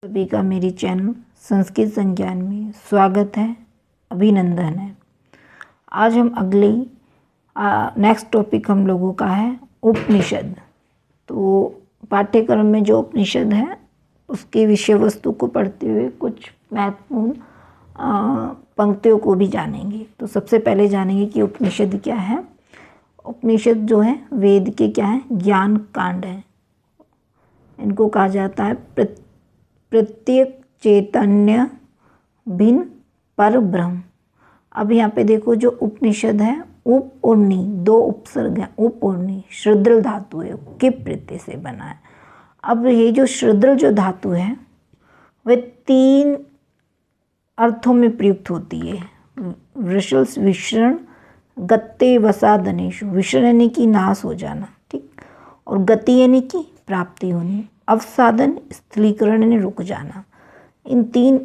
सभी का मेरे चैनल संस्कृत संज्ञान में स्वागत है, अभिनंदन है। आज हम अगले नेक्स्ट टॉपिक हम लोगों का है उपनिषद। तो पाठ्यक्रम में जो उपनिषद है उसके विषय वस्तु को पढ़ते हुए कुछ महत्वपूर्ण पंक्तियों को भी जानेंगे। तो सबसे पहले जानेंगे कि उपनिषद क्या है। उपनिषद जो है वेद के क्या है, ज्ञान कांड है। इनको कहा जाता है प्रत्येक चैतन्य भिन्न पर ब्रह्म। अब यहाँ पे देखो जो उपनिषद है उप और नी दो उपसर्ग हैं। उप और नी श्रद्रल धातु है, किप प्रत्यय से बना है। अब ये जो श्रद्रल जो धातु है वह तीन अर्थों में प्रयुक्त होती है। वृषल विसरण, गत्ते वसादनेशु। विसरण यानी कि नाश हो जाना, ठीक, और गति यानी कि प्राप्ति होनी, अवसादन स्थलीकरण यानी रुक जाना। इन तीन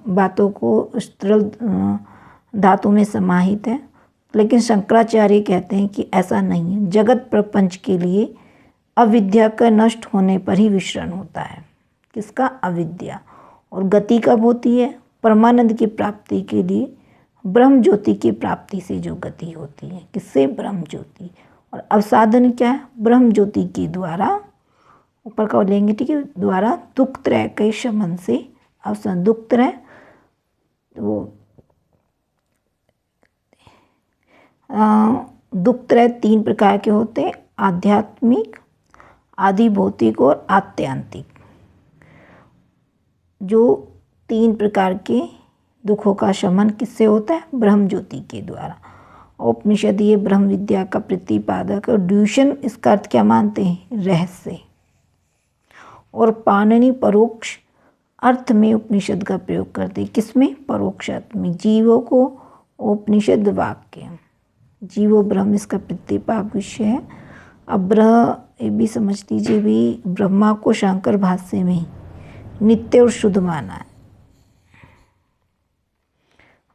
बातों को स्त्रल धातु में समाहित है। लेकिन शंकराचार्य कहते हैं कि ऐसा नहीं है। जगत प्रपंच के लिए अविद्या का नष्ट होने पर ही विसरण होता है। किसका? अविद्या। और गति कब होती है? परमानंद की प्राप्ति के लिए ब्रह्म ज्योति की प्राप्ति से जो गति होती है। किससे? ब्रह्म ज्योति। और अवसादन क्या है? ब्रह्म ज्योति के द्वारा, ऊपर का लेंगे, ठीक है, द्वारा दुख त्रय के शमन से अवसान। दुख त्रय वो दुख त्रय तीन प्रकार के होते हैं, आध्यात्मिक, आदि भौतिक और आत्यांतिक। जो तीन प्रकार के दुखों का शमन किससे होता है? ब्रह्म ज्योति के द्वारा। उपनिषद ये ब्रह्म विद्या का प्रतिपादक। और ड्यूशन इसका अर्थ क्या मानते हैं? रहस्य। और पाणिनि परोक्ष अर्थ में उपनिषद का प्रयोग करते हैं। किसमें? परोक्ष अर्थ में। जीवों को उपनिषद वाक्य, जीवो ब्रह्म इसका प्रतिपादक विषय है। अब ये भी समझ लीजिए भी, ब्रह्मा को शंकर भाष्य में नित्य और शुद्ध माना है।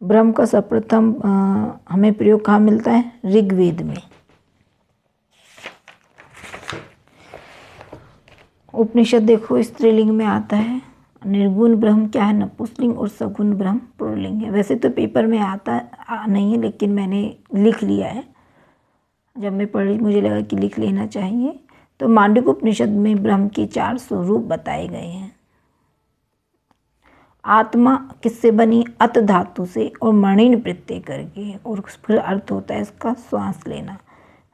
ब्रह्म का सर्वप्रथम हमें प्रयोग कहाँ मिलता है? ऋग्वेद में। उपनिषद देखो स्त्रीलिंग में आता है। निर्गुण ब्रह्म क्या है? नपुंसकलिंग। और सगुण ब्रह्म पुल्लिंग है। वैसे तो पेपर में आता नहीं है, लेकिन मैंने लिख लिया है। जब मैं पढ़ी मुझे लगा कि लिख लेना चाहिए। तो मांडुक्य उपनिषद में ब्रह्म के 4 स्वरूप बताए गए हैं। आत्मा किससे बनी? अत धातु से और मणिन प्रत्यय करके। और फिर अर्थ होता है इसका श्वास लेना।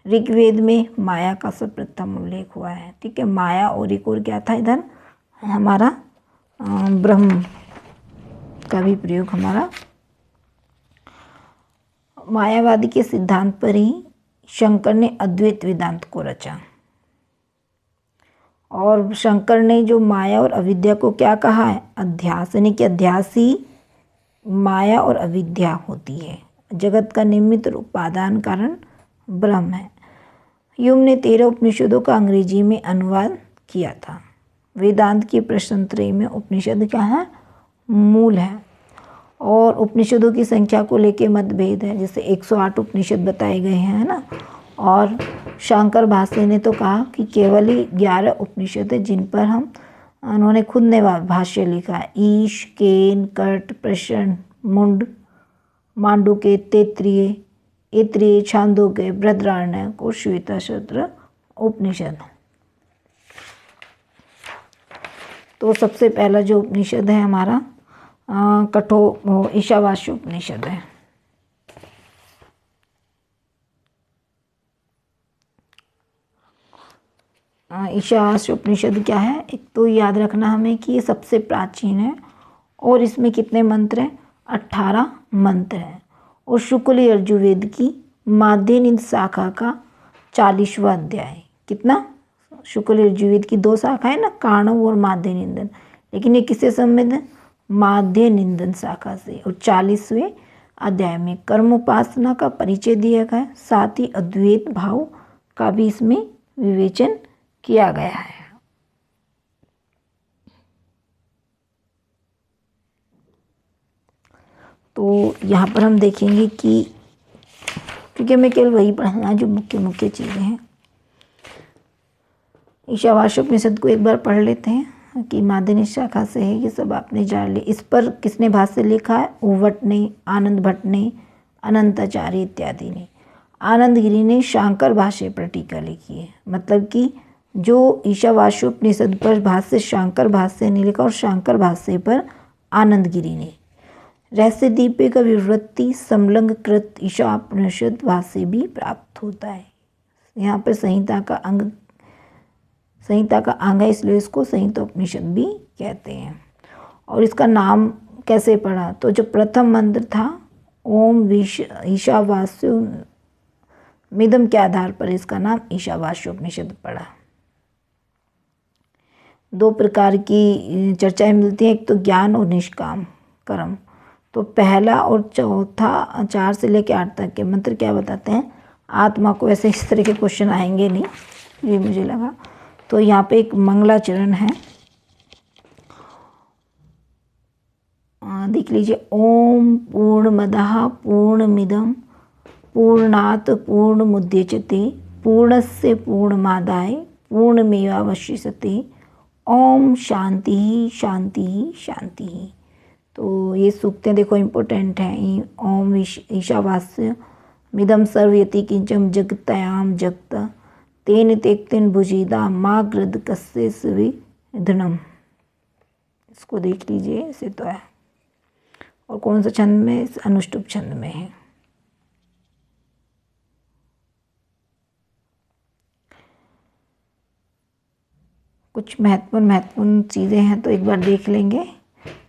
ऋग्वेद में माया का सर्वप्रथम उल्लेख हुआ है, ठीक है। माया और एक और क्या था इधर? हमारा ब्रह्म का भी प्रयोग हमारा। मायावादी के सिद्धांत पर ही शंकर ने अद्वैत वेदांत को रचा। और शंकर ने जो माया और अविद्या को क्या कहा है? अध्यास, यानी कि अध्यास ही माया और अविद्या होती है। जगत का निमित्त उपादान कारण ब्रह्म है। ह्यूम ने 13 उपनिषदों का अंग्रेजी में अनुवाद किया था। वेदांत की प्रश्नत्रयी में उपनिषद क्या है? मूल है। और उपनिषदों की संख्या को लेकर मतभेद है। जैसे 108 उपनिषद बताए गए हैं, है ना। और शंकर भाष्य ने तो कहा कि केवल ही 11 उपनिषद है जिन पर उन्होंने खुद ने भाष्य लिखा है। ईश, केन, कट, प्रश्न, मुंड, मांडुक्य, तैत्तिरीय, ऐत्रेय, छांदोग्य, बृहदारण्यक और श्वेताश्वतर उपनिषद। तो सबसे पहला जो उपनिषद है हमारा ईशावास्य उपनिषद है। ईशावास्य उपनिषद क्या है? एक तो याद रखना हमें कि ये सबसे प्राचीन है। और इसमें कितने मंत्र हैं? 18 मंत्र हैं। और शुक्ल यजुर्वेद की माध्यनिंद शाखा का 40वां अध्याय। कितना? शुक्ल यजुर्वेद की 2 शाखा है ना, काणव और माध्यनिंदन। लेकिन ये किससे संबंधित है? माध्यनिंदन शाखा से। और 40वें अध्याय में कर्मोपासना का परिचय दिया गया है। साथ ही अद्वैत भाव का भी इसमें विवेचन किया गया है। तो यहाँ पर हम देखेंगे कि, क्योंकि मैं केवल वही पढ़ना जो मुख्य चीज़ें हैं। ईशावास्य उपनिषद को एक बार पढ़ लेते हैं। कि माध्यनिक शाखा से है, ये सब आपने जान लिया। इस पर किसने भाष्य लिखा है? ओवट ने, आनंद भट्ट ने, अनंताचार्य इत्यादि ने। आनंद गिरी ने शांकर भाष्य पर टीका लिखी है, मतलब कि जो ईशावास्योपनिषद पर भाष्य शांकर भाष्य ने लिखा और शांकर भाष्य पर आनंद गिरी ने। रहस्य दीपे का विवृत्ति समलंग कृत ईशावास्योपनिषद भाष्य भी प्राप्त होता है। यहाँ पर संहिता का अंग है, इसलिए इसको संहितोपनिषद भी कहते हैं। और इसका नाम कैसे पड़ा? तो जो प्रथम मंत्र था ओम ईशावास्योमिदं के आधार पर इसका नाम ईशावास्योपनिषद पड़ा। दो प्रकार की चर्चाएं मिलती हैं, एक तो ज्ञान और निष्काम कर्म। तो पहला और चौथा 4 से लेकर 8 तक के मंत्र क्या बताते हैं? आत्मा को, ऐसे इस तरह के क्वेश्चन आएंगे नहीं, ये मुझे लगा। तो यहाँ पे एक मंगलाचरण है, देख लीजिए। ओम पूर्णमदः पूर्णमिदं पूर्णात् पूर्णमुदच्यते पूर्णस्य पूर्णमादाय पूर्णमेवावशिष्यते ओम शांति शांति शांति। तो ये सूक्तें देखो इम्पोर्टेंट हैं। ओम ईशावास्य मिदम सर्वयति किंचम जगतयाम जगत तेन तेक्तिन भुजिदा माँ गृद कस्य स्विधनम। इसको देख लीजिए, इसे तो है। और कौन सा छंद में? अनुष्टुप छंद में है। कुछ महत्वपूर्ण चीज़ें हैं तो एक बार देख लेंगे।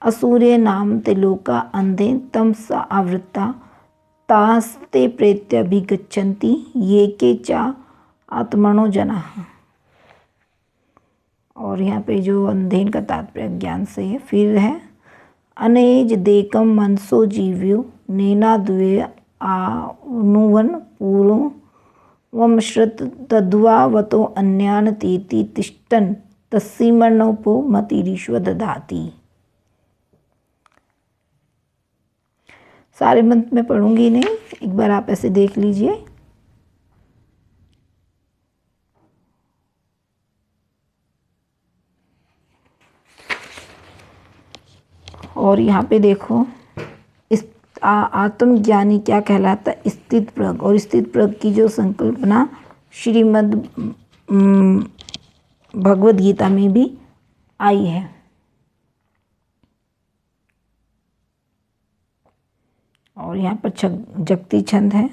असूर्य नाम तिलोका अंधे तम स आवृत्ता तास्ते प्रेत्याभिगच्छन्ति ये के चा आत्मनो जना। और यहाँ पे जो अंधेन का तात्पर्य ज्ञान से है। फिर है अनेज देकम मनसो जीव्यो नैना द्वे आनुवन पूर्व वम श्रुत तद्वावतो अन्यान तीति तिष्ठन तस्सीमनोपो मतिरीश्व दधाति। सारे मंत्र में पढ़ूंगी नहीं, एक बार आप ऐसे देख लीजिए। और यहाँ पे देखो, इस आत्मज्ञानी क्या कहलाता है? स्थित प्रज्ञ। और स्थित प्रज्ञ की जो संकल्पना श्रीमद् भगवद गीता में भी आई है। और यहाँ पर जगती छंद है।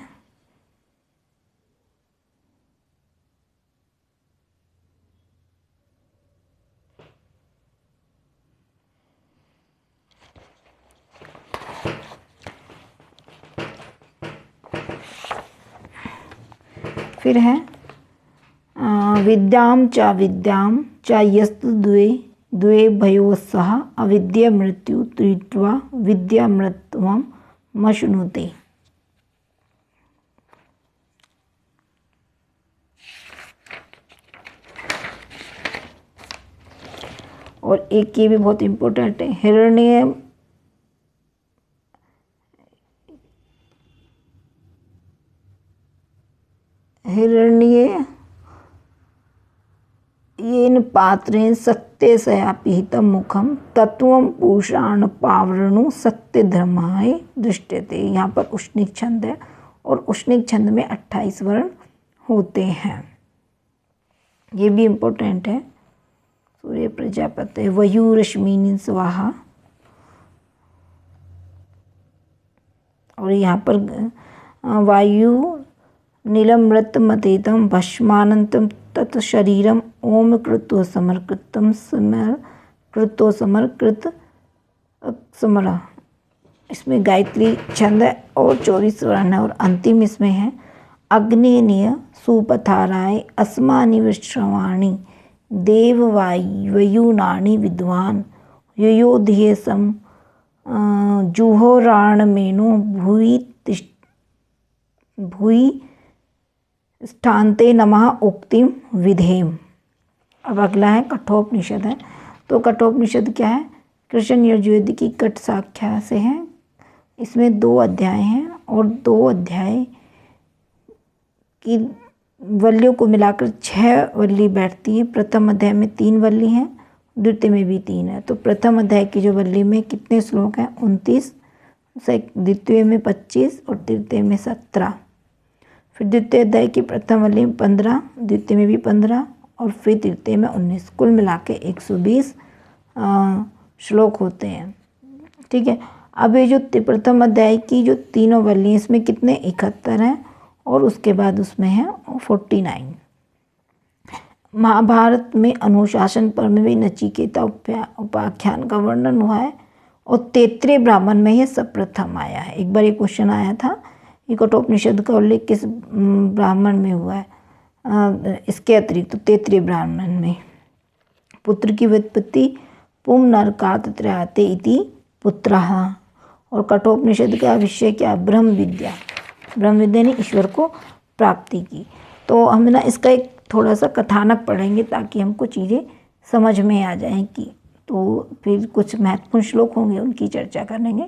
फिर है विद्याम च यस्तु द्वे द्वे भयोस्सह अविद्या मृत्यु त्रित्वा विद्या मृत्युम मशनुते। और एक ये भी बहुत इम्पोर्टेंट है, हिरण्य येन पात्रेण सत्यसयापिहितं मुखम तत्वं पूषाण पावरणु सत्य धर्माय दृष्टते। यहाँ पर उष्णिक छंद है और उष्णिक छंद में 28 वर्ण होते हैं। ये भी इम्पोर्टेंट है। सूर्य प्रजापति वयुरश्मिनी स्वाहा। और यहाँ पर वायु नीलमृतमतेतं भस्मानंतं तत्शरीरम ओम कृतो समर्कृत समरा। इसमें गायत्री छंद है और 24 वर्ण है। और अंतिम इसमें है अग्निनीय सुपथाराय अस्मानि विश्रवाणी देववायुनानि विद्वान योयोधिये सम जुहोराणमेनो भूई स्थानते नमः उक्तिम विधेम। अब अगला है कठोपनिषद है। तो कठोपनिषद क्या है? कृष्ण यजुर्वेद की कठ शाखा से है। इसमें 2 अध्याय हैं और 2 अध्याय की वल्लियों को मिलाकर 6 वल्ली बैठती है। प्रथम अध्याय में 3 वल्ली हैं द्वितीय में भी 3 है। तो प्रथम अध्याय की जो वल्ली में कितने श्लोक हैं? 29, द्वितीय में 25 और तृतीय में 17। फिर द्वितीय अध्याय की प्रथम वल्ली में 15, द्वितीय में भी 15 और फिर तृतीय में 19। कुल मिला के 120 श्लोक होते हैं। ठीक है। अब ये जो प्रथम अध्याय की जो तीनों वल्ली इसमें कितने? 71 हैं और उसके बाद उसमें है 49। महाभारत में अनुशासन पर्व में भी नचिकेता उपाख्यान का वर्णन हुआ है और तैत्तिरीय ब्राह्मण में यह सर्वप्रथम आया है। एक बार ये क्वेश्चन आया था, ये कठोपनिषद का उल्लेख किस ब्राह्मण में हुआ है? इसके अतिरिक्त तो तैत्तिरीय ब्राह्मण में। पुत्र की व्युत्पत्ति पुंनरकात् त्रयाते इति पुत्रः। और कठोपनिषद का विषय क्या? ब्रह्म विद्या। ब्रह्म विद्या ने ईश्वर को प्राप्ति की। तो हम ना इसका एक थोड़ा सा कथानक पढ़ेंगे ताकि हमको चीज़ें समझ में आ जाएं कि तो फिर कुछ महत्वपूर्ण श्लोक होंगे उनकी चर्चा करेंगे।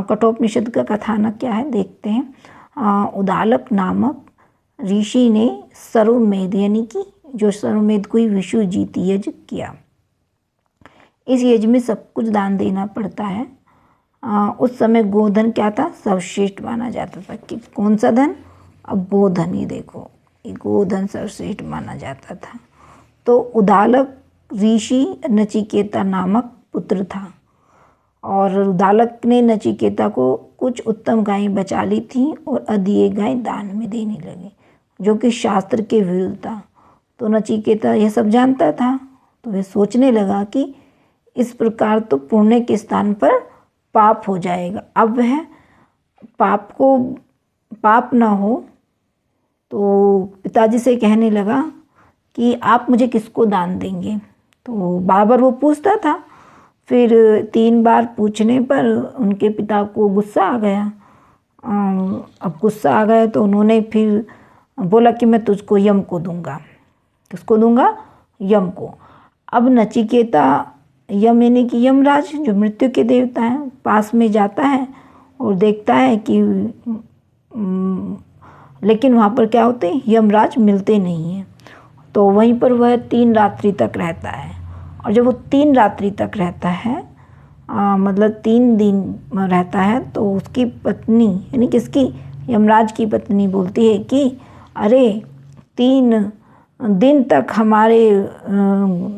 कठोपनिषद का कथानक क्या है देखते हैं। उदालक नामक ऋषि ने सर्वमेध यानी कि जो सर्वमेध कोई विशु जीति यज्ञ किया। इस यज्ञ में सब कुछ दान देना पड़ता है। उस समय गोधन क्या था? सर्वश्रेष्ठ माना जाता था। कि कौन सा धन? अब गोधन, ही देखो ये गोधन सर्वश्रेष्ठ माना जाता था। तो उदालक ऋषि नचिकेता नामक पुत्र था और उदालक ने नचिकेता को कुछ उत्तम गायें बचा ली थी और अधिक गायें दान में देने लगे, जो कि शास्त्र के विरुद्ध था। तो नचिकेता यह सब जानता था, तो वह सोचने लगा कि इस प्रकार तो पुण्य के स्थान पर पाप हो जाएगा। अब वह पाप ना हो तो पिताजी से कहने लगा कि आप मुझे किसको दान देंगे। तो बार वो पूछता था। फिर 3 बार पूछने पर उनके पिता को गुस्सा आ गया। अब गुस्सा आ गया तो उन्होंने फिर बोला कि मैं तुझको यम को दूंगा। किसको दूंगा? यम को। अब नचिकेता यम यानी कि यमराज जो मृत्यु के देवता हैं पास में जाता है और देखता है कि लेकिन वहाँ पर क्या होते हैं? यमराज मिलते नहीं हैं। तो वहीं पर वह 3 रात्रि तक रहता है और जब वो 3 रात्रि तक रहता है मतलब 3 दिन रहता है तो उसकी पत्नी यानी किसकी? यमराज की पत्नी बोलती है कि अरे 3 दिन तक हमारे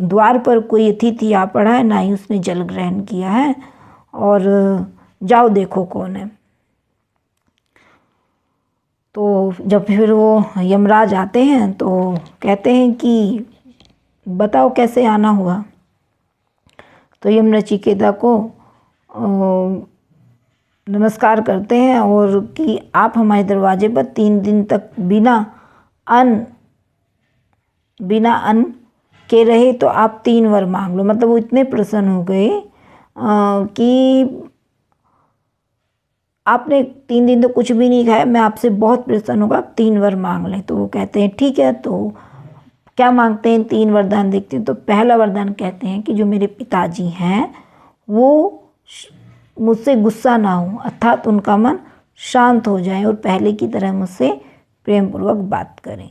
द्वार पर कोई अतिथि आ पड़ा है, ना ही उसने जल ग्रहण किया है, और जाओ देखो कौन है। तो जब फिर वो यमराज आते हैं तो कहते हैं कि बताओ कैसे आना हुआ। तो यम नचिकेता को नमस्कार करते हैं और कि आप हमारे दरवाजे पर 3 दिन तक बिना अन्न के रहे तो आप 3 वर मांग लो। मतलब वो इतने प्रसन्न हो गए कि आपने 3 दिन तो कुछ भी नहीं खाया, मैं आपसे बहुत प्रसन्न होगा, आप 3 वर मांग लें। तो वो कहते हैं ठीक है। तो क्या मांगते हैं? 3 वरदान देखते हैं। तो पहला वरदान कहते हैं कि जो मेरे पिताजी हैं वो मुझसे गुस्सा ना हो, अर्थात उनका मन शांत हो जाए और पहले की तरह मुझसे प्रेम पूर्वक बात करें।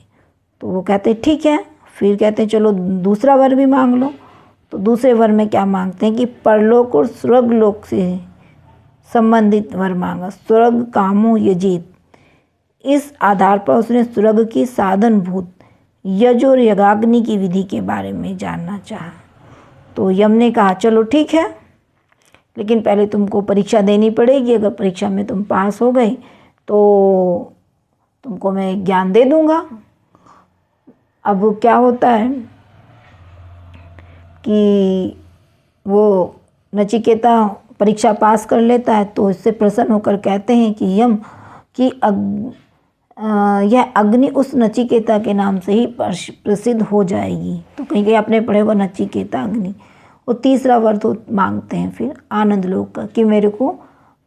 तो वो कहते हैं ठीक है। फिर कहते हैं चलो दूसरा वर भी मांग लो। तो दूसरे वर में क्या मांगते हैं कि परलोक और स्वर्गलोक से संबंधित वर मांगा। स्वर्ग कामो यजेत। इस आधार पर उसने स्वर्ग की साधनभूत यज और यज्ञाग्नि की विधि के बारे में जानना चाहा। तो यम ने कहा चलो ठीक है, लेकिन पहले तुमको परीक्षा देनी पड़ेगी। अगर परीक्षा में तुम पास हो गए तो तुमको मैं ज्ञान दे दूंगा। अब क्या होता है कि वो नचिकेता परीक्षा पास कर लेता है तो इससे प्रसन्न होकर कहते हैं कि यम कि यह अग्नि उस नचिकेता के नाम से ही प्रसिद्ध हो जाएगी। तो कहीं कहीं आपने पढ़े होगा नचिकेता अग्नि। और तीसरा वर तो मांगते हैं फिर आनंद लोक का कि मेरे को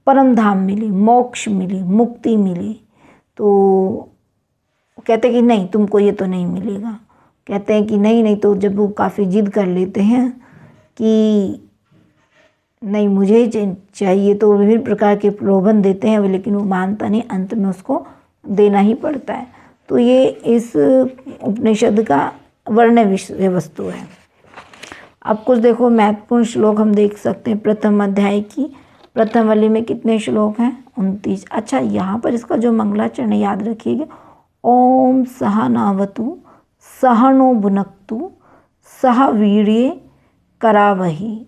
परम धाम मिले, मोक्ष मिले, मुक्ति मिले। तो कहते हैं कि नहीं तुमको ये तो नहीं मिलेगा। कहते हैं कि नहीं। तो जब वो काफ़ी जिद कर लेते हैं कि नहीं मुझे चाहिए, तो विभिन्न प्रकार के प्रलोभन देते हैं, लेकिन वो मानता नहीं, अंत में उसको देना ही पड़ता है। तो ये इस उपनिषद का वर्ण विषय वस्तु है। अब कुछ देखो महत्वपूर्ण श्लोक हम देख सकते हैं। प्रथम अध्याय की प्रथम वाली में कितने श्लोक हैं? 29। अच्छा, यहाँ पर इसका जो मंगलाचरण याद रखिएगा, ओम सहनावतु सहनो भुनक्तु सह वीर्ये करावहि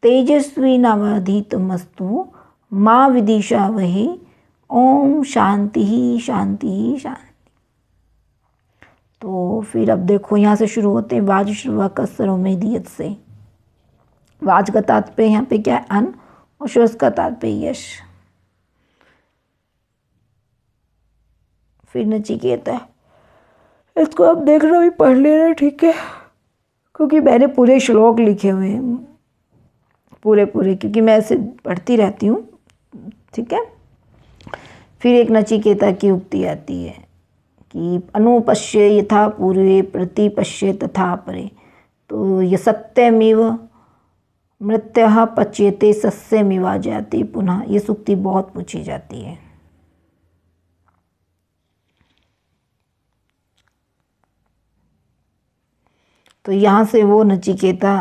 तेजस्विनावधीतमस्तु माँ विदिशावहि। ओम शांति ही शांति ही शांति। तो फिर अब देखो यहाँ से शुरू होते हैं। वाज श्रवा कसरो में दियत से। वाज का तात्पर्य यहाँ पे क्या है? अन्न, और श्रवस का तात्पर्य यश। फिर नचिकेता है, इसको अब देखना भी पढ़ लेना, ठीक है, क्योंकि मैंने पूरे श्लोक लिखे हुए हैं, पूरे क्योंकि मैं ऐसे पढ़ती रहती हूँ, ठीक है। फिर एक नचिकेता की उक्ति आती है कि अनुपश्य यथा पूर्वे प्रतिपश्य तथा परे। तो ये सत्यमेव मृत्यः पच्यते सस्यमिवा जाति पुनः। ये सूक्ति बहुत पूछी जाती है। तो यहाँ से वो नचिकेता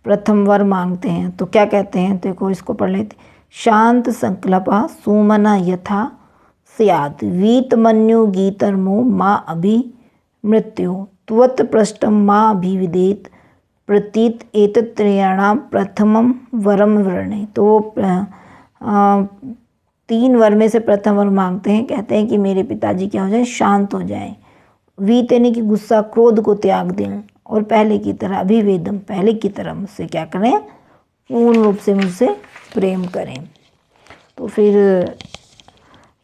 प्रथम वर मांगते हैं। तो क्या कहते हैं? देखो इसको पढ़ लेते। शांत संकल्पा सुमना यथा स्यात् वीतमन्यु गीतर्मो माँ अभि मृत्यु त्वत् पृष्ठम माँ अभिविदेत प्रतीत एतत्त्रयाणाम प्रथमम वरम वृणे। तो 3 वर में से प्रथम वर मांगते हैं। कहते हैं कि मेरे पिताजी क्या हो जाए? शांत हो जाए। वीत यानी कि गुस्सा, क्रोध को त्याग दें, और पहले की तरह अभिवेदम, पहले की तरह मुझसे क्या करें? पूर्ण रूप से मुझसे प्रेम करें। तो फिर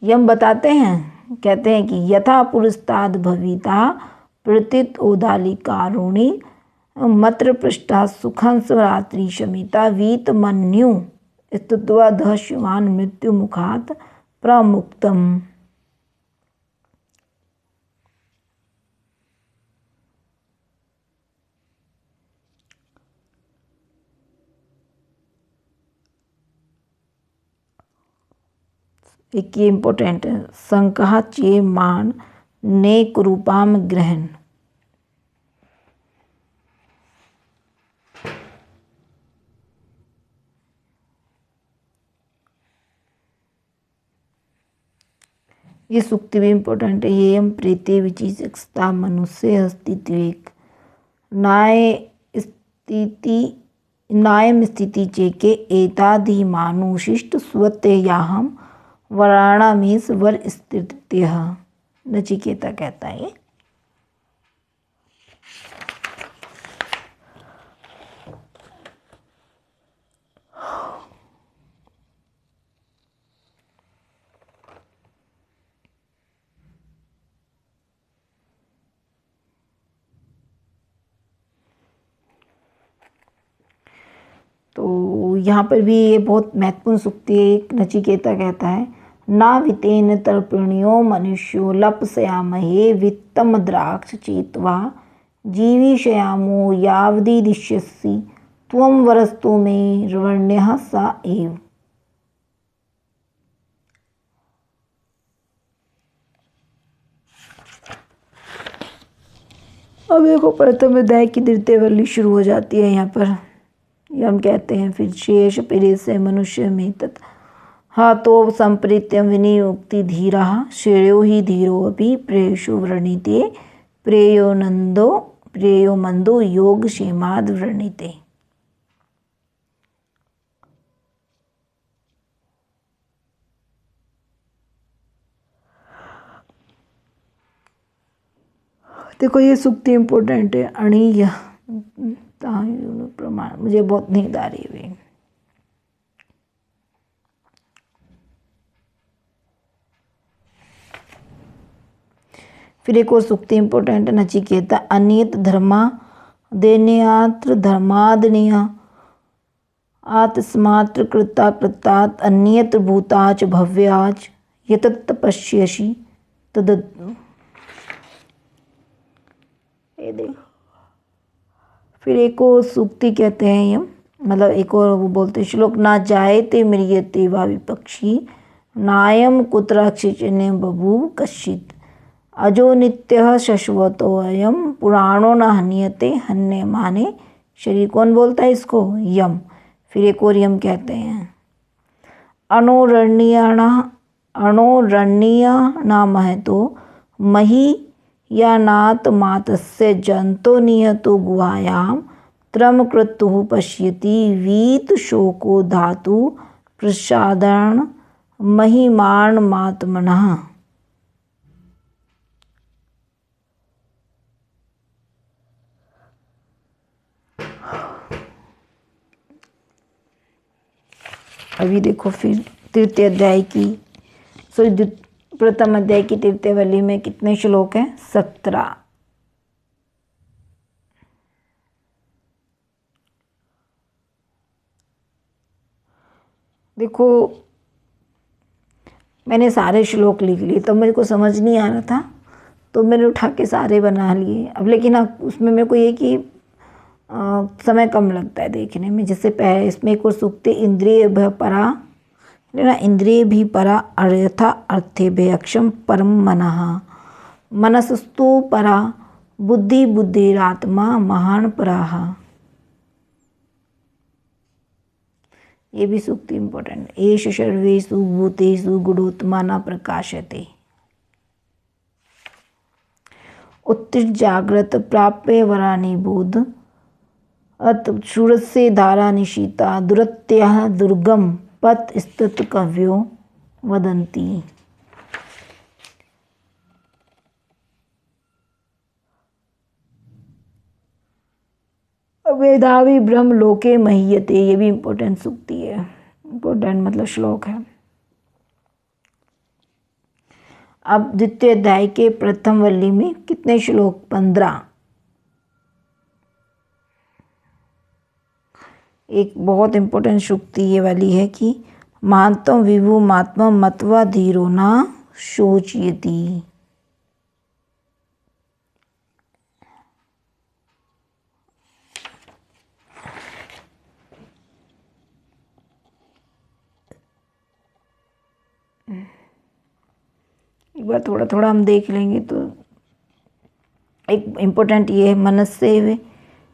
यम बताते हैं, कहते हैं कि यथा पुरस्ताद भविता प्रतीत ओदाली कारुणी मत्र पृष्ठा सुखं स्वरात्रि शमिता वीत मन्यु स्तुत्वा दशवान मृत्यु मुखात प्रमुक्तम। एक ये इम्पोर्टेंट है, संकहा चे मान ने कुरूपाम ग्रहण। ये सूक्ति भी इम्पोर्टेंट है। ये हम प्रीति विचिकित्सा मनुष्य अस्तित्विक नायम स्थिति चेके एतादि मानुशिष्ट स्वते याहम वराणामीस वर स्थित्य। नचिकेता कहता है। तो यहाँ पर भी ये बहुत महत्वपूर्ण सूक्ति है। एक नचिकेता कहता है, ना वितेन तर्पणियो मनुष्यो लपसयामहे वित्तम द्राक्ष चेत्वा जीविषयामो यावदी दिश्यसि त्वं वरस्तु मे रवण्यः सा एव। अब देखो प्रथम अध्याय की द्वितीय वल्ली शुरू हो जाती है। यहाँ पर ये हम कहते हैं, फिर शेष पिरे से मनुष्य में तथा हाँ तो संप्रीत्यम विनियुक्ति धीरा श्रेयो ही धीरो अभी प्रेषु वृणीते प्रेयो मंदो योग क्षेमाद वृणीते। देखो ये सूक्ति इम्पोर्टेंट है। अणीय प्रमाण, मुझे बहुत नींद आ रही हुई। फिर एक और सूक्ति इम्पोर्टेंट है। नचिकेता अनियत धर्मा देन्यात्र धर्मादनीय आत्स्मात्र कृता कृतात अन्यत्र भूताच भव्याच यतत पश्यसि तद। ये देखो फिर एक और सूक्ति कहते हैं, ये मतलब एक और वो बोलते हैं श्लोक, ना जायते म्रियते वा विपक्षी नायम कुत्राक्षिचने बभूव कश्चित् अजो नित्यः शश्वतो अयम पुराणो न हन्यते हन्यमाने शरीर कौन बोलता है इसको? यम। फिर एक और यम कहते हैं। अणोरण्य नाम है तो मही या नात मातस्य जंतो निहतो गुहायां त्रम क्रतुः पश्यति वीत शोको धातु प्रसादन महिमान मात्मनः। अभी देखो फिर तृतीय अध्याय की प्रथम अध्याय की तृतीय वल्ली में कितने श्लोक हैं? 17। देखो मैंने सारे श्लोक लिख लिए, तो मेरे को समझ नहीं आ रहा था तो मैंने उठा के सारे बना लिए। अब लेकिन अब उसमें मेरे को ये कि समय कम लगता है देखने में। जैसे पहले इसमें एक और सूक्ति इंद्रिय भय परा ना, इंद्रिय भी परा अर्था अर्थे भयक्षम परम मनः मनसस्तु परा बुद्धि बुद्धिरात्मा महान पराः। ये भी सूक्ति इम्पोर्टेंट है। एष सर्वेषु भूतेषु गुणोत्मा न प्रकाशते उत्तिष्ठ जाग्रत प्राप्य वरानि बोध अत शूरस्य धारा निशीता दुरत्यः दुर्गम पथ स्थित कव्यो वदन्ति। मेधावी ब्रह्म लोके महीयते, ये भी इम्पोर्टेंट सूक्ति है, इम्पोर्टेंट मतलब श्लोक है। अब द्वितीय अध्याय के प्रथम वल्ली में कितने श्लोक? 15। एक बहुत इम्पोर्टेंट सूक्ति ये वाली है कि महांतम विभु महात्मा मत्वा धीरो न शोचयति। एक बार थोड़ा थोड़ा हम देख लेंगे तो एक इम्पोर्टेंट ये है मनस्य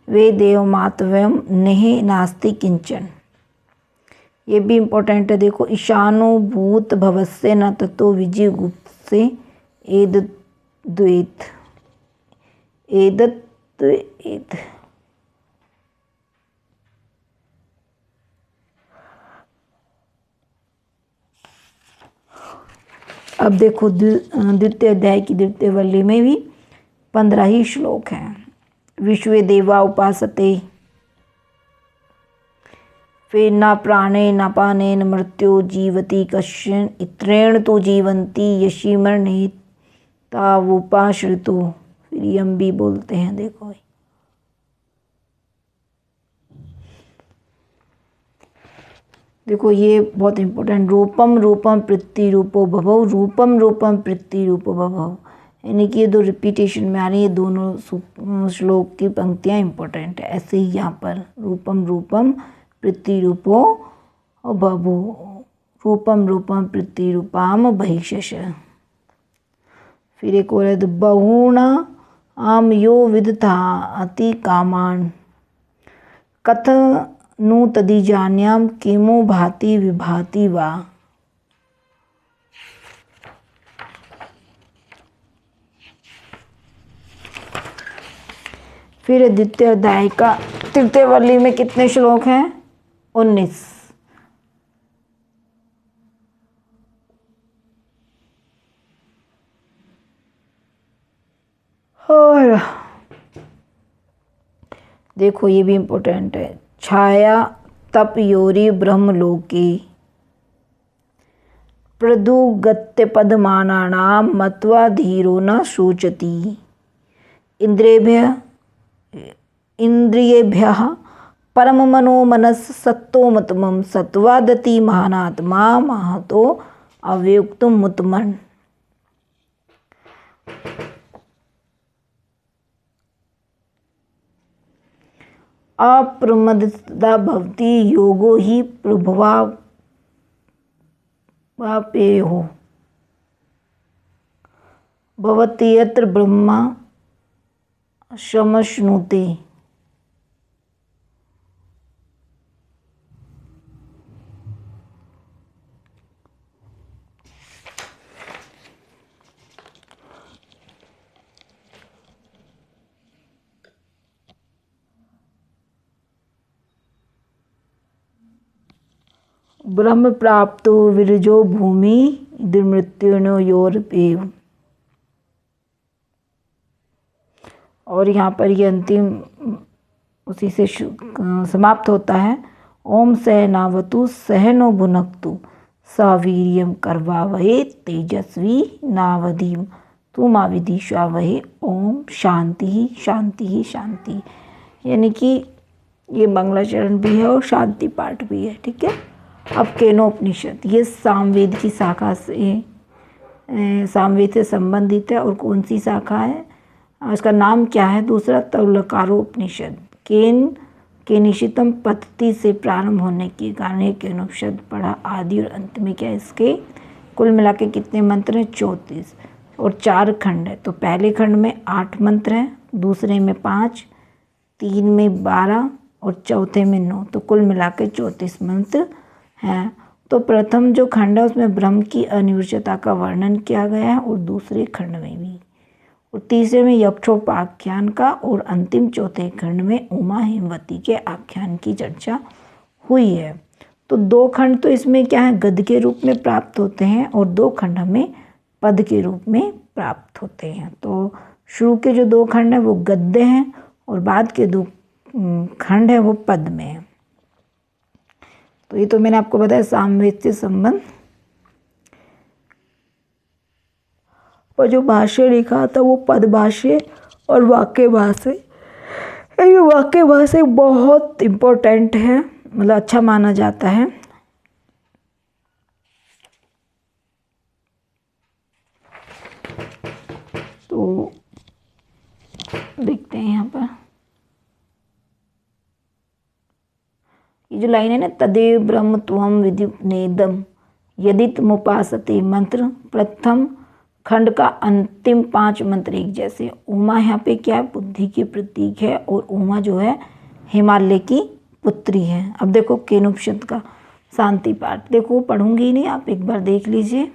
वे देव मातव्यम नेह नास्ति किंचन। ये भी इम्पोर्टेंट है। देखो ईशानो भूत भवस्य न ततो विजिगुप्त से एदद्वेत एदद्वेत। अब देखो द्वितीय अध्याय की द्वितीय वल्ली में भी 15 ही श्लोक हैं। विश्वे देवा उपासते फिर न प्राणे न पाने न मृत्यो जीवति कश्चन इत्रेण तो जीवंती यशीमर्णे तावुपाश्रितो। फिर यम भी बोलते हैं। देखो देखो ये बहुत इंपॉर्टेंट। रूपम रूपम पृथ्वी रूपो भवो रूपम रूपम पृथ्वी रूपो भवो, यानी कि ये दो रिपीटेशन में आ रही है। दोनों श्लोक की पंक्तियाँ इंपॉर्टेंट है। ऐसे ही यहाँ पर रूपम रूपम पृथ्वी रूपो बभो रूपम रूपम पृथ्वी रूपाम बहिषश। फिर एक और है बहुण आम यो विदथा अति कामान कथ नु तदिजान्याम किमो भाति विभाति वा। फिर द्वितीय अध्याय का तृतीय वल्ली में कितने श्लोक हैं? 19। और देखो ये भी इम्पोर्टेंट है। छाया तप योरी ब्रह्मलोके प्रदुगत्य पदमानानाम मत्वा धीरो न शोचति इंद्रियेभ्यः परम मनो मनस सत्तोमतमं सत्वादति महानात्मा महतो अव्युक्तम मुतमन। अप्रमदता भवति योगो ही प्रभवापेयो भवति यत्र ब्रह्मा शमश्नुते। ब्रह्म प्राप्तो विरजो भूमि दुर्मृत्युनो योरपेव। और यहाँ पर ये अंतिम उसी से समाप्त होता है। ओम सहनावतु सहनो भुनक्तु सवीर्यम करवावहे तेजस्वी नावधीम तुमा विदिशावहे। ओम शांति ही शांति ही शांति। यानी कि ये मंगलाचरण भी है और शांति पाठ भी है। ठीक है। अब केनोपनिषद, ये सामवेद की शाखा से सामवेद से संबंधित है। और कौन सी शाखा है, उसका नाम क्या है? दूसरा तौलकारोपनिषद। केनिशितम पद्धति से प्रारंभ होने के कारण ये केनोपनिषद पढ़ा। आदि और अंत में क्या है इसके? कुल मिला के कितने मंत्र हैं? 34। और 4 खंड है। तो पहले खंड में 8 मंत्र हैं, दूसरे में 5, 3 में 12 और चौथे में 9। तो कुल मिला के 34 मंत्र हैं। तो प्रथम जो खंड है उसमें ब्रह्म की अनिर्वचनीयता का वर्णन किया गया है, और दूसरे खंड में भी, और तीसरे में यक्षोपाख्यान का, और अंतिम चौथे खंड में उमा हेमवती के आख्यान की चर्चा हुई है। तो 2 खंड तो इसमें क्या है? गद्य के रूप में प्राप्त होते हैं, और 2 खंड हमें पद के रूप में प्राप्त होते हैं। तो शुरू के जो 2 खंड हैं वो गद्य हैं, और बाद के 2 खंड हैं वो पद में हैं। तो ये तो मैंने आपको बताया सामवेद से संबंध। और जो भाष्य लिखा था वो पद भाष्य और वाक्य भाष्य। ये वाक्य भाष्य बहुत इम्पोर्टेंट है, मतलब अच्छा माना जाता है। तो देखते हैं यहाँ पर ये जो लाइन है ना, तदेव ब्रह्म त्वं विद्युप्नेदम यदित मुपासते मंत्र। प्रथम खंड का अंतिम 5 मंत्र एक जैसे। उमा यहाँ पे क्या है? बुद्धि की प्रतीक है, और उमा जो है हिमालय की पुत्री है। अब देखो केनोपनिषद का शांति पाठ, देखो पढ़ूंगी ही नहीं, आप एक बार देख लीजिए,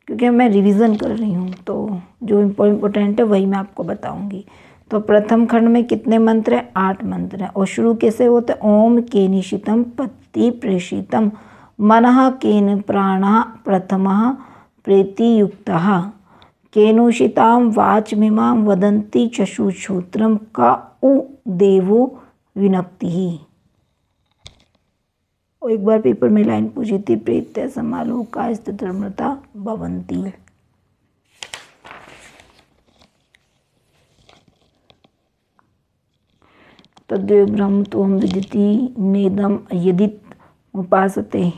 क्योंकि मैं रिवीजन कर रही हूँ, तो जो इम्पोर्टेंट है वही मैं आपको बताऊंगी। तो प्रथम खंड में कितने मंत्र हैं? 8 मंत्र हैं। और शुरू कैसे होते हैं? ओम केनिशितम पत्ति प्रेषितम मनः केन प्राणः प्रथमः प्रीतियुक्तः केनोषितां वाचमिमां वदन्ति चक्षुश्रोत्रं का उ देवो विनक्तिः। और एक बार पेपर में लाइन पूछी थी, प्रेत्य समालोका स्थितमृता भवन्ति। तद्देव ब्रह्म त्वं विदिति नेदम यदित उपासते।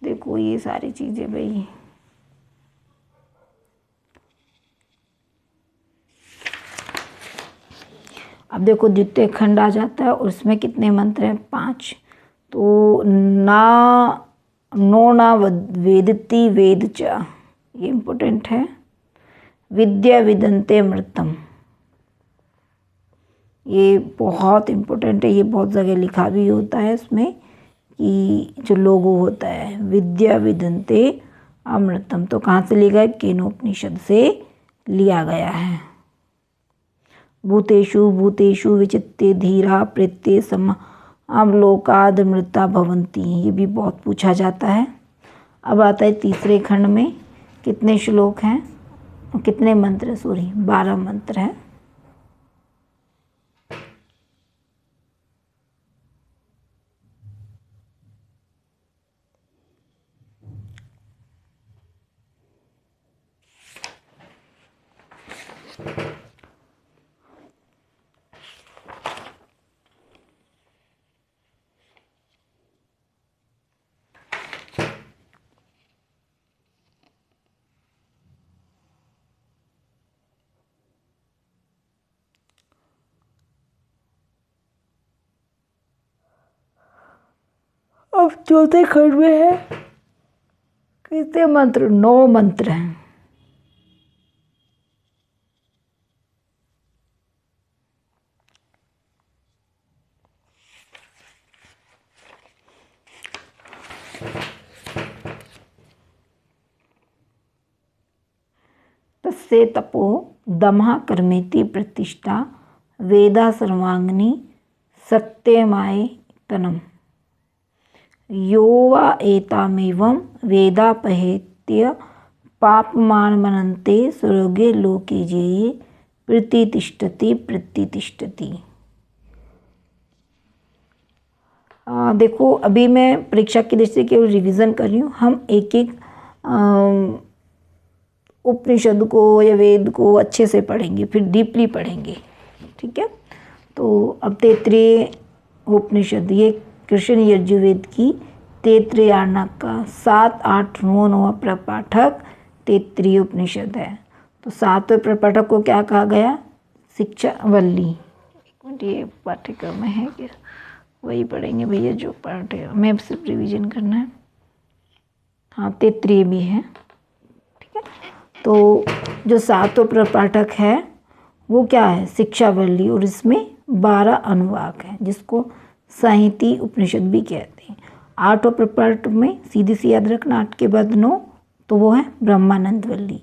देखो ये सारी चीजें भाई, अब देखो द्वितीय खंड आ जाता है, और उसमें कितने मंत्र हैं? 5। तो ना वेदति वेद च, ये इम्पोर्टेंट है। विद्या विदन्ते अमृतम, ये बहुत इम्पोर्टेंट है। ये बहुत जगह लिखा भी होता है इसमें कि जो लोगो होता है विद्या विदन्ते अमृतम, तो कहाँ से लिया गया? केनोपनिषद से लिया गया है। भूतेषु भूतेषु विचित्ते धीरा प्रेत्ये समलोकादमृता भवन्ति, ये भी बहुत पूछा जाता है। अब आता है तीसरे खंड में, कितने श्लोक हैं? कितने मंत्र? 12 मंत्र हैं। अब चौथे खंड में है कितने मंत्र? 9 मंत्र हैं। तस्य तपो दमः कर्मेति प्रतिष्ठा वेदा सर्वांगिनी सत्यमाय तनम यो वा एतामेवं वेदापहेत्य पापमानमनन्ते स्वर्गे लोके जेये प्रतितिष्ठति प्रतितिष्ठति। देखो अभी मैं परीक्षा की दृष्टि से केवल रिवीजन कर रही हूँ। हम एक एक उपनिषद को या वेद को अच्छे से पढ़ेंगे, फिर डीपली पढ़ेंगे, ठीक है। तो अब तैत्तिरीय उपनिषद, ये कृष्ण यजुर्वेद की तैत्तिरीय आर्णक का 7, 8, 9, 9 प्रपाठक तैत्तिरीय उपनिषद है। तो 7वें प्रपाठक को क्या कहा गया? शिक्षावल्ली। एक मिनट, ये पाठ्यक्रम में है क्या? वही पढ़ेंगे भैया जो पाठ्यक्रम में, सिर्फ रिवीजन करना है। हाँ, तैत्तिरीय भी है, ठीक है। तो जो 7वां प्रपाठक है वो क्या है? शिक्षावल्ली, और इसमें 12 अनुवाक हैं जिसको साहित्य उपनिषद भी कहते हैं। 8वां प्रपाठक में सीधी सी याद रखना, 8 के बाद 9, तो वो है ब्रह्मानंद वल्ली।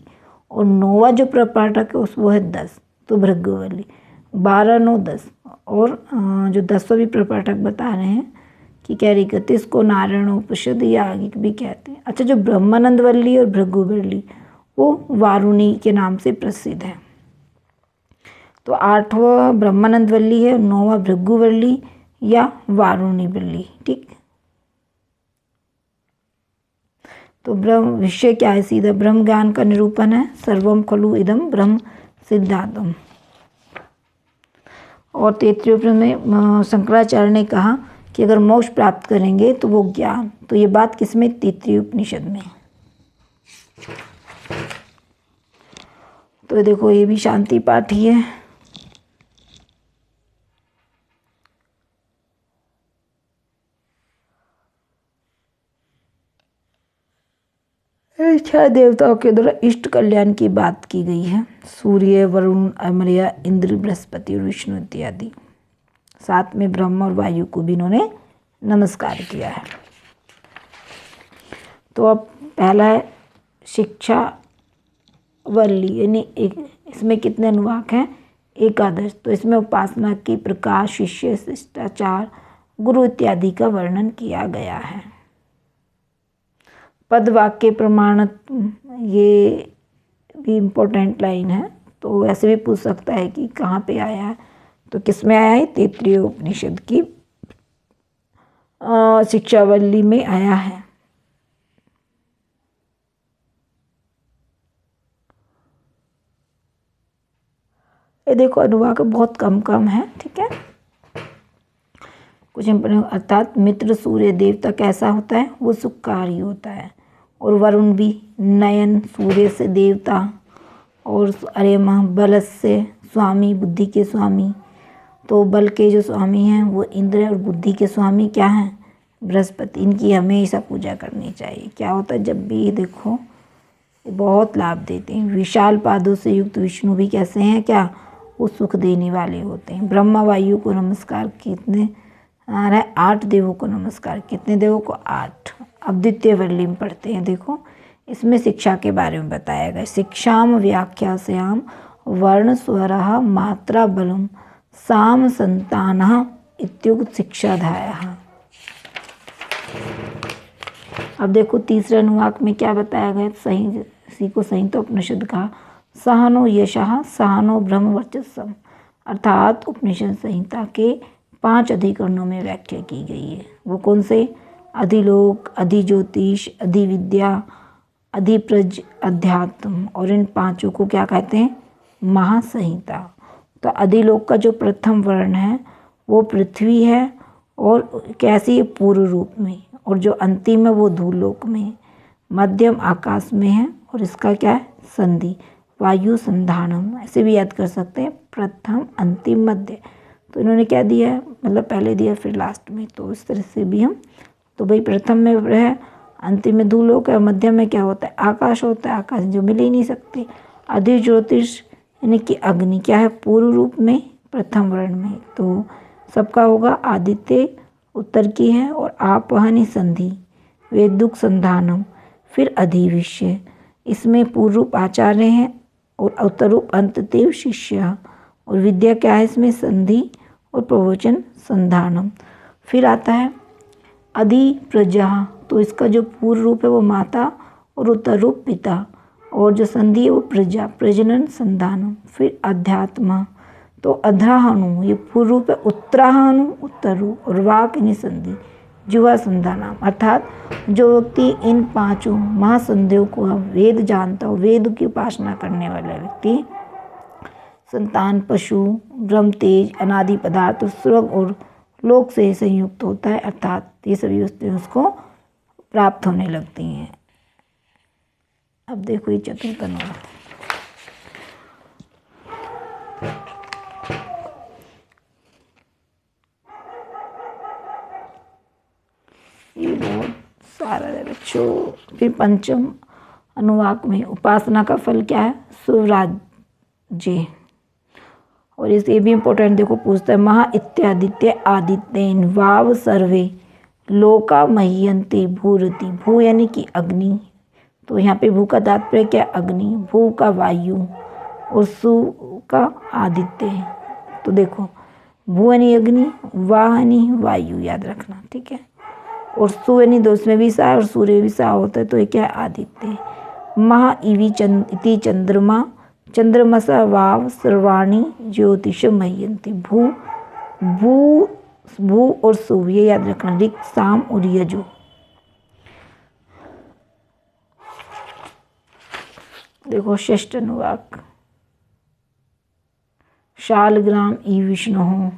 और 9वां जो प्रपाठक है उस वो है 10, तो भृगुवल्ली। 12, 9, 10। और जो 10वां भी प्रपाठक बता रहे हैं कि क्या कहते हैं इसको, नारायण उपनिषद या आगे भी कहते हैं। अच्छा, जो ब्रह्मानंद वल्ली और भृगुवल्ली वो वारुणी के नाम से प्रसिद्ध है। तो 8वां ब्रह्मानंद वल्ली है, 9वां भृगुवल्ली या वारुणी वल्ली, ठीक। तो ब्रह्म विषय क्या है? सीधा ब्रह्म ज्ञान का निरूपण है। सर्वम खलु इदम ब्रह्म सिद्धांतम। और तैत्तिरीय उपनिषद में शंकराचार्य ने कहा कि अगर मोक्ष प्राप्त करेंगे तो वो ज्ञान, तो ये बात किसमें? तैत्तिरीय उपनिषद में। तो देखो ये भी शांति पाठ ही है। छह देवताओं के द्वारा इष्ट कल्याण की बात की गई है। सूर्य, वरुण, अमर्या, इंद्र, बृहस्पति और विष्णु इत्यादि। साथ में ब्रह्मा और वायु को भी इन्होंने नमस्कार किया है। तो अब पहला है शिक्षावल्ली, यानी इसमें कितने अनुवाक हैं? 11। तो इसमें उपासना की प्रकाश, शिष्य, शिष्टाचार, गुरु इत्यादि का वर्णन किया गया है। पद वाक्य प्रमाण, ये भी इम्पोर्टेंट लाइन है। तो ऐसे भी पूछ सकता है कि कहाँ पे आया है, तो किस में आया है? तैत्तिरीय उपनिषद की शिक्षावल्ली में आया है। ये देखो अनुवाक बहुत कम है, ठीक है। कुछ अर्थात मित्र सूर्य देवता कैसा होता है? वो सुखकारी होता है। और वरुण भी नयन, सूर्य से देवता, और अर्यमा बल से स्वामी, बुद्धि के स्वामी। तो बल के जो स्वामी हैं वो इंद्र है, और बुद्धि के स्वामी क्या हैं? बृहस्पति। इनकी हमेशा पूजा करनी चाहिए। क्या होता है? जब भी देखो बहुत लाभ देते हैं। विशाल पादों से युक्त विष्णु भी कैसे हैं? क्या वो सुख देने वाले होते हैं। ब्रह्मा वायु को नमस्कार, कितने आ रहा है? 8 देवों को नमस्कार। कितने देवों को? 8। अब द्वितीय वल्ली में पढ़ते हैं। देखो इसमें शिक्षा के बारे में बताया गया। शिक्षाम व्याख्यास्याम वर्ण स्वरः मात्रा बलम साम संतानः इत्युक्त शिक्षाधायः। अब देखो तीसरे अनुवाक में क्या बताया गया? सही, इसी को संहिता उपनिषद कहा। सहनो यशः सहनो ब्रह्म वर्चस्सम, अर्थात उपनिषद संहिता के 5 अधिकरणों में व्याख्या की गई है। वो कौन से? अधिलोक, अधिज्योतिष, अधिविद्या, अधिप्रज, अध्यात्म। और इन 5 को क्या कहते हैं? महासंहिता। तो अधिलोक का जो प्रथम वर्ण है वो पृथ्वी है, और कैसी? पूर्व रूप में। और जो अंतिम है वो धूलोक में। मध्यम आकाश में है, और इसका क्या है? संधि, वायु संधानम। ऐसे भी याद कर सकते हैं, प्रथम, अंतिम, मध्य। तो इन्होंने क्या दिया है? मतलब पहले दिया फिर लास्ट में। तो इस तरह से भी हम, तो भाई प्रथम में है, अंतिम में धूलोक है, मध्यम में क्या होता है? आकाश होता है। आकाश जो मिल ही नहीं सकते। अधिज्योतिष यानी कि अग्नि क्या है? पूर्व रूप में, प्रथम वर्ण में। तो सबका होगा आदित्य उत्तर की है, और आपहानि संधि, वेदुक संधानम, फिर अधिविष्य। इसमें पूर्व रूप आचार्य हैं, और उत्तर रूप अंतदेव शिष्य, और विद्या क्या है इसमें, संधि और प्रवचन संधानम। फिर आता है अधि प्रजा, तो इसका जो पूर्व रूप है वो माता और उत्तर रूप पिता, और जो संधि है वो प्रजा, प्रजनन संधानम। फिर अध्यात्म, तो अध्राहनु ये पूर्व रूप है, उत्तराहनु उत्तर रूप, और वाक यानी संधि, जुवा संधानम। अर्थात जो व्यक्ति इन पांचों महासंधियों को वेद जानता हो, वेद की उपासना करने वाला व्यक्ति संतान, पशु, ब्रह्म, तेज, अनादि पदार्थ, स्वर्ग और लोक से संयुक्त होता है, अर्थात ये सभी वस्तुएं उसको प्राप्त होने लगती हैं। अब देखो ये चतुर्थ अनुवाक, ये बहुत सारा है बच्चों। फिर पंचम अनुवाक में उपासना का फल क्या है, स्वराज्य। और ये भी इम्पोर्टेंट, देखो पूछता है महा इत्यादित्य आदित्यन वाव सर्वे लोका मह्यंते भूरति, भू यानी कि अग्नि, तो यहाँ पे भू का तात्पर्य क्या, अग्नि, भू का वायु और सु का आदित्य। तो देखो भू यानी अग्नि, वाह यानी वायु, याद रखना, ठीक है। और सु यानी दो, उसमें भी सा और सूर्य भी सा होता है, तो ये क्या है, आदित्य। महा इति चंद्रमा, चंद्रमसा वाव सर्वाणी ज्योतिष मह्यंती, भू भू भू और सु, ये याद रखना, ऋक साम और यजु। देखो षष्ठ अनुवाक, शालग्राम ई विष्णु,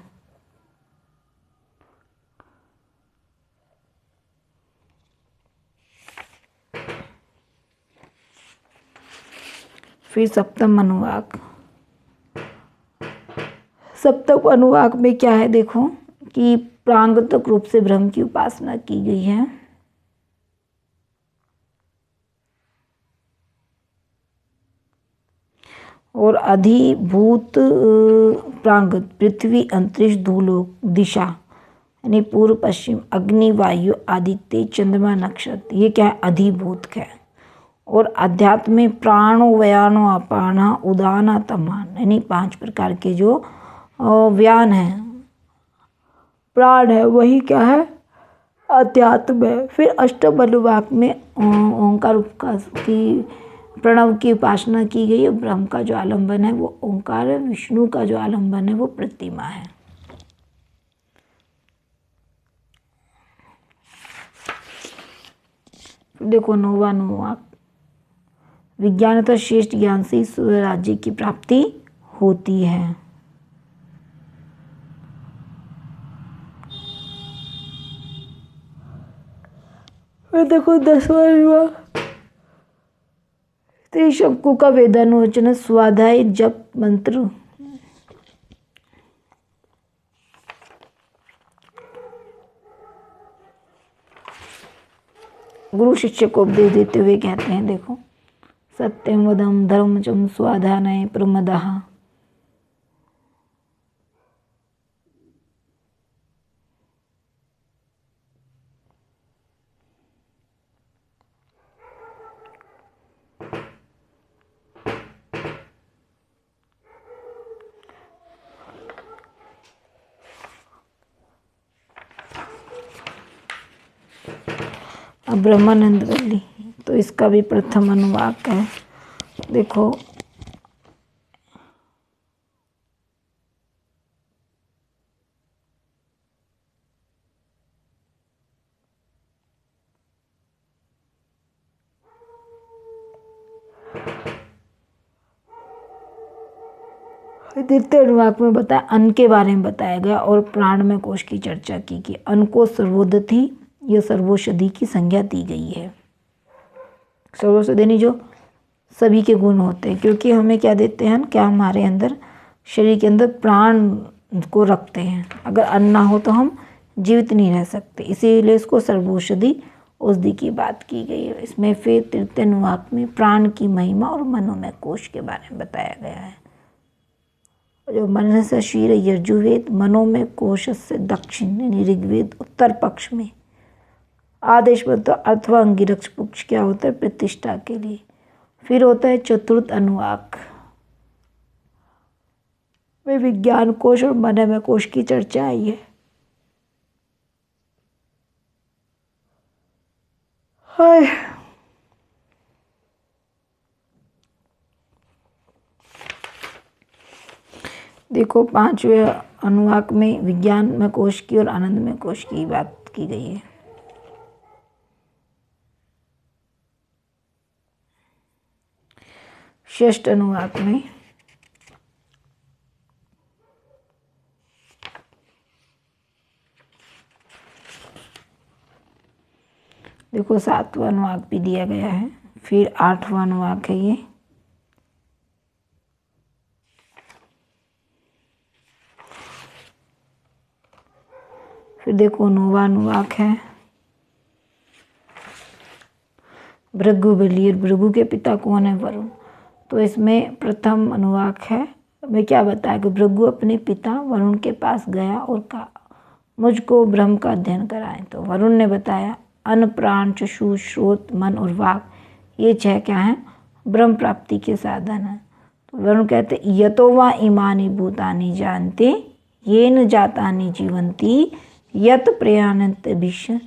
फिर सप्तम अनुवाक, सप्तम अनुवाक में क्या है, देखो कि प्रांगतक रूप से ब्रह्म की उपासना की गई है। और अधिभूत प्रांगत पृथ्वी, अंतरिक्ष, धूलोक, दिशा यानी पूर्व, पश्चिम, अग्नि, वायु, आदित्य, चंद्रमा, नक्षत्र, ये क्या है, अधिभूत है। और अध्यात्म में प्राणो, व्यानो, अपाना, उदाना, तमान यानी 5 प्रकार के जो व्यान है, प्राण है, वही क्या है, अध्यात्म है। फिर अष्टम अनुवाक में ओंकार की प्रणव की उपासना की गई है। ब्रह्म का जो आलंबन है वो ओंकार है, विष्णु का जो आलंबन है वो प्रतिमा है। देखो नौवां अनुवाक, विज्ञान तथा श्रेष्ठ ज्ञान से स्वराज्य की प्राप्ति होती है। देखो 10वां अनुवाक, त्रिशंकु का वेदानुवचन, स्वाध्याय, जप मंत्र, गुरु शिष्य को उपदेश देते हुए कहते हैं, देखो सत्यम वदम धर्मचम स्वाधानय प्रमदः। अब ब्रह्मानंद वल्ली, तो इसका भी प्रथम अनुवाक है। देखो द्वितीय अनुवाक में बताया, अन्न के बारे में बताया गया और प्राण में कोश की चर्चा की कि अन्न को सर्वोदधि या सर्वौषधि की संज्ञा दी गई है। सर्वौषधि जो सभी के गुण होते हैं, क्योंकि हमें क्या देते हैं, क्या हमारे अंदर शरीर के अंदर प्राण को रखते हैं। अगर अन्न ना हो तो हम जीवित नहीं रह सकते, इसीलिए इसको सर्वौषधि औषधि की बात की गई है। इसमें फिर तृतीय अनुवाक में प्राण की महिमा और मनोमय कोश के बारे में बताया गया है। जो मन से शीर यजुर्वेद, मनोमय कोश से दक्षिण यानी ऋग्वेद उत्तर पक्ष में, आदेश मतलब अथवा अंगिरक्ष पक्ष क्या होता है, प्रतिष्ठा के लिए। फिर होता है चतुर्थ अनुवाक, में विज्ञान कोश और मनोमय कोश की चर्चा आई है। हाय देखो, 5वें अनुवाक में विज्ञान में कोश की और आनंदमय कोश की बात की गई है। षष्ठ अनुवाक में देखो 7वां अनुवाक भी दिया गया है, फिर 8वां अनुवाक है ये, फिर देखो 9वां अनुवाक है भृगु बलि, और भृगु के पिता कौन है? वरुण। तो इसमें प्रथम अनुवाक है में क्या बताया कि भृगु अपने पिता वरुण के पास गया और कहा मुझको ब्रह्म का अध्ययन कराएं। तो वरुण ने बताया अन्न प्राण चक्षु श्रोत मन और वाक, ये 6 क्या हैं? ब्रह्म प्राप्ति के साधन हैं। तो वरुण कहते यतो वा इमानि भूतानि जानते येन जातानि जीवन्ति यत प्रयाणन्त भीष्म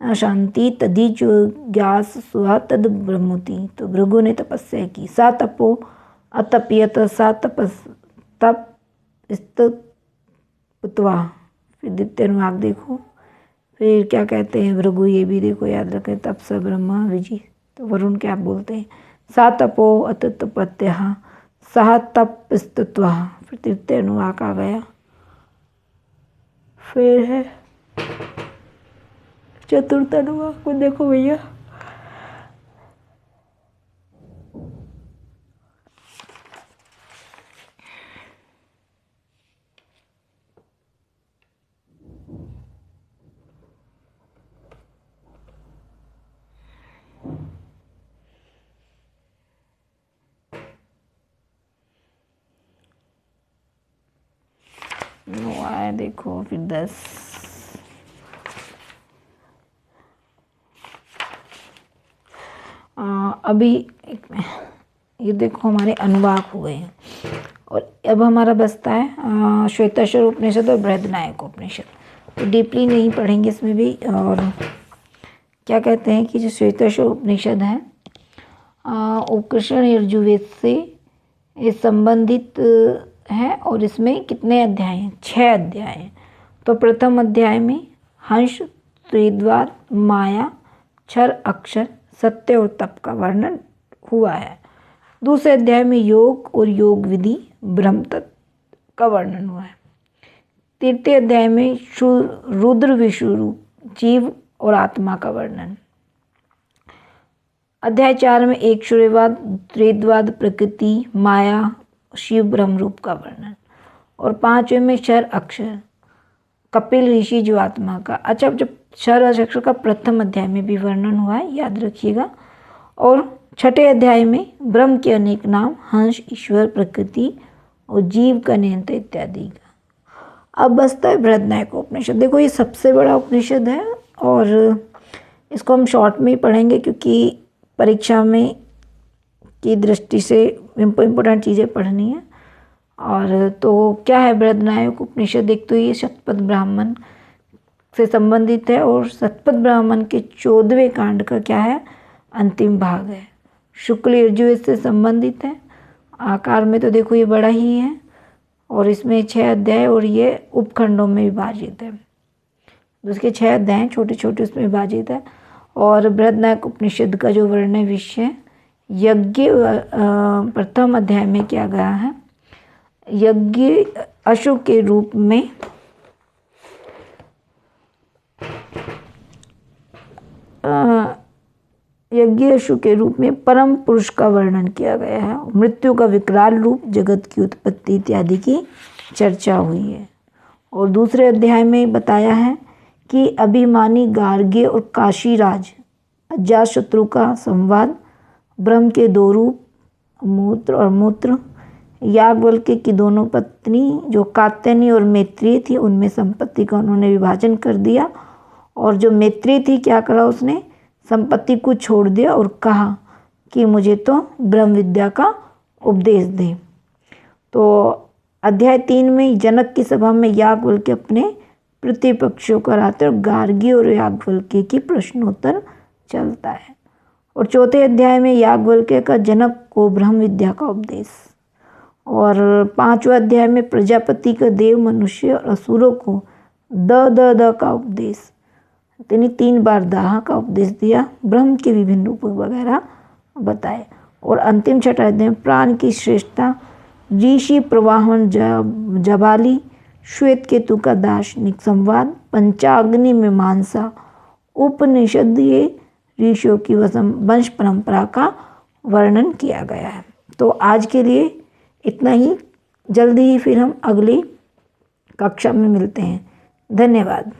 अशांति तदी जो ज्ञास स्व तद ब्रह्मति। तो भृगु ने तपस्या की, सा तपो अतप्यत सा तपस तप स्तुत्वा। फिर द्वितीय अनुवाक देखो, फिर क्या कहते हैं भृगु, ये भी देखो याद रखें, तप स ब्रह्म विजि। तो वरुण क्या बोलते हैं? सा तपो अतपत्य सह तप स्तुत्वा। फिर तृतीय अनुवाक आ गया, फिर है चतुर्थ अनुवाक को देखो भैया, आया देखो, फिर 10 अभी ये देखो हमारे अनुवाक हुए हैं, और अब हमारा बचता है श्वेताश्वर उपनिषद और बृहदनायक उपनिषद। तो डीपली नहीं पढ़ेंगे इसमें भी। और क्या कहते हैं कि जो श्वेताश्वर उपनिषद है कृष्ण यजुर्वेद से संबंधित है, और इसमें कितने अध्याय हैं? 6 अध्याय हैं। तो प्रथम अध्याय में हंस, त्रिद्वार, माया, क्षर, अक्षर, सत्य और तप का वर्णन हुआ है। दूसरे अध्याय में योग और योग विधि, ब्रह्म तत्व का वर्णन हुआ है। तृतीय अध्याय में रुद्र विश्वरूप, जीव और आत्मा का वर्णन। अध्याय 4 में एक क्षुरवाद, त्रिद्वाद, प्रकृति, माया, शिव ब्रह्म रूप का वर्णन। और 5वें में क्षर अक्षर, कपिल ऋषि जो आत्मा का। अच्छा, जब क्षर अक्षर का प्रथम अध्याय में भी वर्णन हुआ है, याद रखिएगा। और 6ठे अध्याय में ब्रह्म के अनेक नाम, हंस, ईश्वर, प्रकृति और जीव का नियंत्रण इत्यादि का। अब बचता है बृहदनायक उपनिषद। देखो ये सबसे बड़ा उपनिषद है, और इसको हम शॉर्ट में ही पढ़ेंगे क्योंकि परीक्षा में की दृष्टि से इम्पोर्टेंट चीज़ें पढ़नी है। और तो क्या है बृहदनायक उपनिषद? एक तो ये शतपथ ब्राह्मण से संबंधित है, और शतपथ ब्राह्मण के 14वें कांड का क्या है? अंतिम भाग है। शुक्ल यजुर्वेद से संबंधित है। आकार में तो देखो ये बड़ा ही है, और इसमें 6 अध्याय, और ये उपखंडों में विभाजित है। उसके 6 अध्याय छोटे छोटे उसमें विभाजित है। और बृहदनायक उपनिषद का जो वर्ण विषय यज्ञ, प्रथम अध्याय में क्या गया है? यज्ञ अशु के रूप में यज्ञेशु के रूप में परम पुरुष का वर्णन किया गया है। मृत्यु का विकराल रूप, जगत की उत्पत्ति इत्यादि की चर्चा हुई है। और दूसरे अध्याय में बताया है कि अभिमानी गार्ग्य और काशीराज अजातशत्रु का संवाद, ब्रह्म के 2 रूप, मूत्र और मूत्र, याज्ञवल्क्य की दोनों पत्नी जो कात्यायनी और मैत्रेयी थी, उनमें संपत्ति का उन्होंने विभाजन कर दिया। और जो मैत्रेयी थी क्या करा? उसने संपत्ति को छोड़ दिया और कहा कि मुझे तो ब्रह्म विद्या का उपदेश दे। तो अध्याय 3 में जनक की सभा में याज्ञवल्क्य अपने प्रतिपक्षों कराते और गार्गी और याज्ञवल्क्य की प्रश्नोत्तर चलता है। और चौथे अध्याय में याज्ञवल्क्य का जनक को ब्रह्म विद्या का उपदेश। और 5वें अध्याय में प्रजापति का देव, मनुष्य और असुरों को द का उपदेश, यानी 3 बार दाह का उपदेश दिया, ब्रह्म के विभिन्न रूप वगैरह बताए। और अंतिम छठा अध्याय में प्राण की श्रेष्ठता, ऋषि प्रवाहन जबाली, श्वेत केतु का दार्शनिक संवाद, पंचाग्नि में मानसा, उपनिषद ये ऋषियों की वंश परंपरा का वर्णन किया गया है। तो आज के लिए इतना ही। जल्दी ही फिर हम अगली कक्षा में मिलते हैं। धन्यवाद।